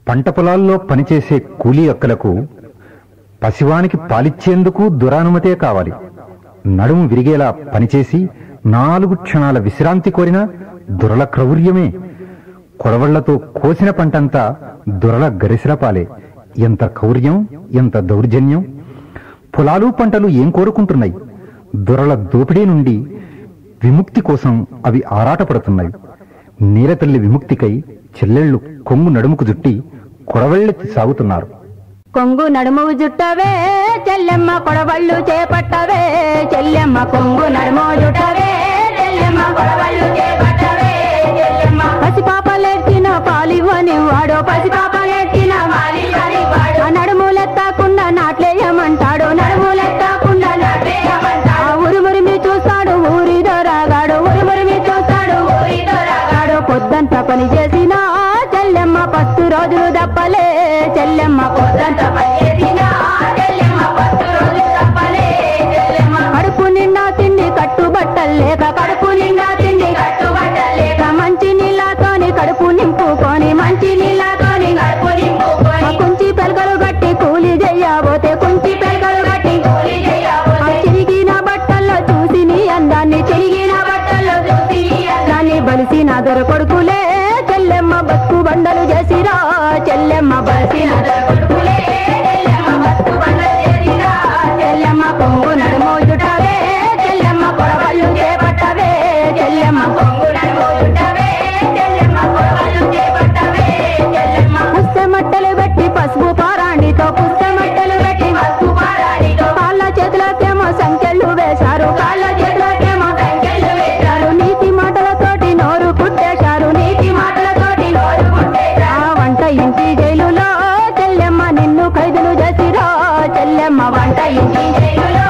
పంట పొలాల్లో పనిచేసే కూలీ అక్కలకు పసివానికి పాలిచ్చేందుకు దురానుమతే కావాలి. నడుము విరిగేలా పనిచేసి 4 క్షణాల విశ్రాంతి కోరిన దురల క్రౌర్యమే. కొడవళ్లతో కోసిన పంటంతా దురల గరిసెలపాలే. ఎంత క్రౌర్యం, ఎంత దౌర్జన్యం! పొలాలు పంటలు ఏం కోరుకుంటున్నాయి? దురల దోపిడీ నుండి విముక్తి కోసం అవి ఆరాటపడుతున్నాయి. నీలతల్లి విముక్తికై చెల్లెళ్లు కొంగు నడుముకు జుట్టి కొడవళ్ళెత్తి సాగుతున్నారు. కొంగు నడుము జుట్టవే చెల్లెమ్మ, కొడవళ్ళు చేపట్టవే చెల్లెమ్మ. కొంగు నడుము జుట్టవే చెల్లెమ్మ, కొడవళ్ళు చేపట్టవే చెల్లెమ్మ. పసిపాపలెత్తిన పాలివ్వని వాడో, పసిపాపలెత్తిన పాలివ్వని వాడో. నడుములెత్తకుండా నాట్లేయమంటాడు, నడుములెత్తకుండా నాట్లేయమంటాడు. ఉరుమురిమి చూస్తాడు ఊరిదో రాగాడు, ఉరుమురిమి చూస్తాడు ఊరిదో రాగాడు. పొద్దంతా పని చేసిన చెల్లెమ్మ, 10 రోజులు దప్పలే చెల్లెమ్మ. పొద్దంతా పని చేసిన చెల్లెమ్మ, 10 రోజులు దప్పలే చెల్లెమ్మ. కడుపు నిండా తిండి కట్టుబట్టలేక, కడుపు నిండా తిండి కట్టుబట్టలేక. మంచి నీళ్ళతోని కడుపు నింపుకొని, మంచి నీళ్ళతోని కడుపు నింపుకొని. కుంచి పెలకలు గట్టి కూలి చెయ్యబోతే, కుంచి పెలకలు గట్టి కూలి చెయ్యబోతే. చిరిగిన బట్టల్లో చూసి నీ అందాన్ని, చిరిగిన బట్టల్లో చూసి నీ అందాన్ని. బలిసిన దొర కొడుకులే చెల్లెమ్మ, బతుకు బండలు చేసిరా చెల్లెమ్మ. బలిసిన దొర కొడుకులే చెల్లెమ్మ, బతుకు బండలు చేసిరా చెల్లెమ్మ. కొంగు నడుము జుట్టవే చెల్లెమ్మ, కొడవళ్ళు చేపట్టవే చెల్లెమ్మ. కొంగు నడుము జుట్టవే చెల్లెమ్మ, కొడవళ్ళు చేపట్టవే చెల్లెమ్మ. పుస్తమట్టలు పెట్టి పసుపు పారాణితో, పుస్తమట్టలు పెట్టి పసుపు పారాణితో. కాళ్ళ చేతులకేమో సంఖ్యలు వేశారు, కాళ్ళ చేతులకేమో సంఖ్యలు వేశారు. నీతి మాటలతోటి నోరు కుట్టేశారు, నీతి మాటలతోటి నోరు కుట్టేశారు. వంట ఇంటి జైలులో చెల్లెమ్మ, నిన్ను ఖైదులు చేసిరా చెల్లెమ్మ. వంట ఇంటి జైలులో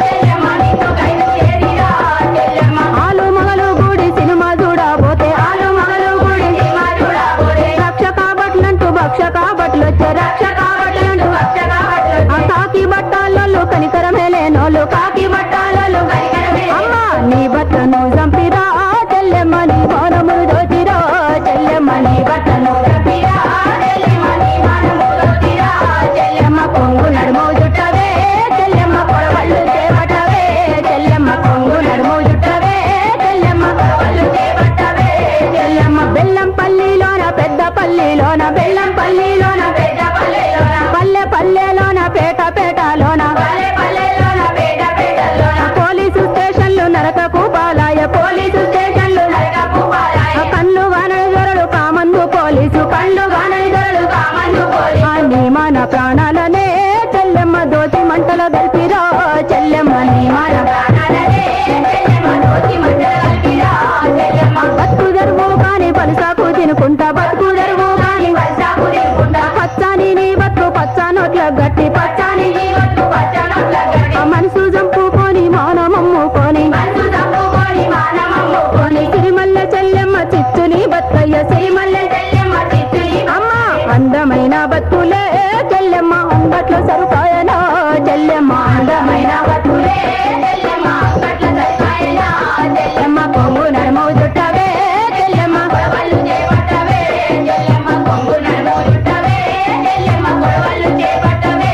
చెల్లెమ్మ, నిన్ను ఖైదు చేసిరా చెల్లెమ్మ. ఆలు మగలు గుడి సినిమా చూడబోతే, ఆలు మగలు గుడి సినిమా చూడబోతే. రక్ష కాబట్లంటూ భక్ష కాబట్లు వచ్చే, రక్ష కాబట్లంటూ భక్ష కాబట్లు. ఆ కాకి బట్టాలు కనికరమే లేనోళ్ళు, కాకి బట్టాలు కనికరమే. అమ్మా నీ బట్టను చంపిరా చెల్లెమ్మ, నీ మౌనములు దోచిరా చెల్లెమ్మ. నీ బట్టను చంపిరా చెల్లెమ్మ, నీ మౌనములు దోచిరా చెల్లెమ్మ. కొంగు నడుము జుట్టవే చెల్లెమ్మ, కొడవళ్ళు చేపట్టవే చెల్లెమ్మ. కొంగు నడుము జుట్టవే చెల్లెమ్మ, కొడవళ్ళు చేపట్టవే చెల్లెమ్మ. బెల్లం పల్లిలోన పెద్ద పల్లిలోన, బెల్లం పల్లిలోన పెద్ద పల్లెలోన. పల్లె పల్లెలోన పేట పేటలోన, పల్లె పల్లెలోన పేట పేటలోన. పోలీసు స్టేషన్లు నరకకు పాలాయ, పోలీసు స్టేషన్లు నరకకు పాలాయ. కళ్ళు గానని దొరలు కామందు పోలీసు, కళ్ళు గానని దొరలు కామందు పోలీసు. నీ మన ప్రాణాలనే చెల్లెమ్మ దోచి మంటల గల్పిరా చెల్లెమ్మ. నీ మన ప్రాణాలనే చెల్లెమ్మ దోచి మంటల గల్పిరా చెల్లెమ్మ. బతుకు దరువు కాని పలుసాకు తినుకుంటా, బతుకు దరువు కాని పలుసాకు తినుకుంటా. పచ్చాని నీ బతుకు పచ్చ నోట్ల గట్టి, పచ్చాని నీ బతుకు పచ్చ నోట్ల గట్టి. మనసు చంపుకొని మానమమ్ముకొని, మనసు చంపుకొని మానమమ్ముకొని. సిరిమల్లె చెల్లెమ్మ చిచ్చుని బతుకయ్య, సిరిమల్లె చెల్లెమ్మ చిచ్చుని. అమ్మ అందమైన బతుకులే చెల్లెమ్మ, అంగట్లో సరుకాయనా చెల్లెమ్మ. అందమైన బతుకులే చెల్లెమ్మ, అంగట్లో సరుకాయనా చెల్లెమ్మ. కొంగు నడుము జుట్టవే చెల్లెమ్మ, కొడవళ్ళు చేపట్టవే చెల్లెమ్మ. కొంగు నడుము జుట్టవే చెల్లెమ్మ, కొడవళ్ళు చేపట్టవే.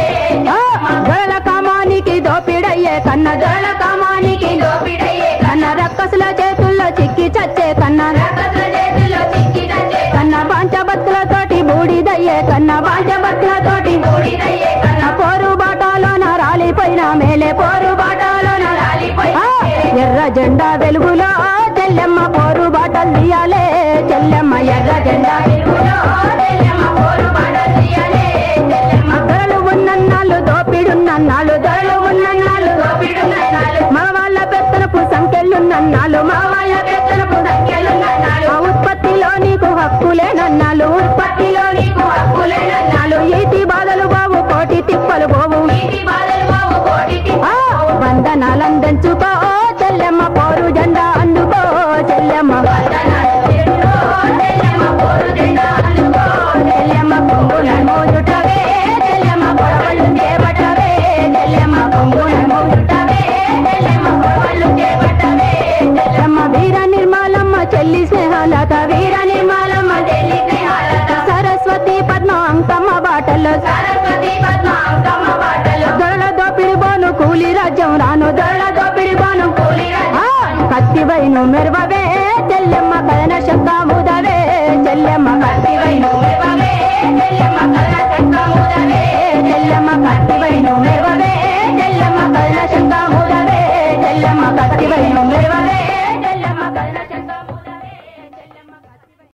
దొరల కామానికి దోపిడయ్యే కన్న, దొరల కామానికి దోపిడయ్యే కన్న. రక్కసుల చేతుల్లో చిక్కి చచ్చే కన్న, రక్కసుల చేతుల్లో చిక్కి చచ్చే కన్న. బాంచబత్తులతోటి బూడిదయ్యే కన్న, బాంచబత్తులతోటి బూడిదయ్యే కన్న. పోరు బాటలోన రాలిపోయిన మేలే, పోరు బాటలోన రాలిపోయిన. ఎర్ర జెండా వెలుగులో చెల్లెమ్మ, పోరు బాటలు తీయాలే చెల్లెమ్మ. ఎర్ర జెండా వెలుగులో చెల్లెమ్మ, పోరు బాటలు తీయాలే చెల్లెమ్మ. దొరలు ఉన్నన్నాళ్ళు దోపిడున్నన్నాళ్ళు, దొరలు ఉన్నన్నాళ్ళు దోపిడున్నన్నాళ్ళు. మగవాళ్ళ పెత్తనపు సంఖ్యలున్నన్నాళ్ళు, మగవాళ్ళ పెత్తనపు సంఖ్యలున్నన్నాళ్ళు. ఆ ఉత్పత్తిలో నీకు హక్కులేనన్నాళ్ళు, ఉత్పత్తిలో నీకు హక్కులేనన్నాళ్ళు. ఈటి బాధలు బావు కోటి తిప్పలు పోవు, ఈటి బాధలు బావు కోటి తిప్పలు. వందనాలందించుకో చెల్లెమ్మ, పోరు జెండా అందుకో చెల్లెమ్మ. వందనాలందించుకో చెల్లెమ్మ, పోరు జెండా అందుకో చెల్లెమ్మ. కొంగు నడుము జుట్టవే చెల్లెమ్మ, కొడవళ్ళు చేపట్టవే చెల్లెమ్మ. కొంగు నడుము జుట్టవే చెల్లెమ్మ, కొడవళ్ళు చేపట్టవే చెల్లెమ్మ. వీర నిర్మలమ్మ చెల్లి స్నేహాలత, వీర నిర్మలమ్మ చెల్లి స్నేహాలత. సరస్వతి పద్మ నువ్వు మెరవవే చెల్లెమ్మ కథన శబ్ద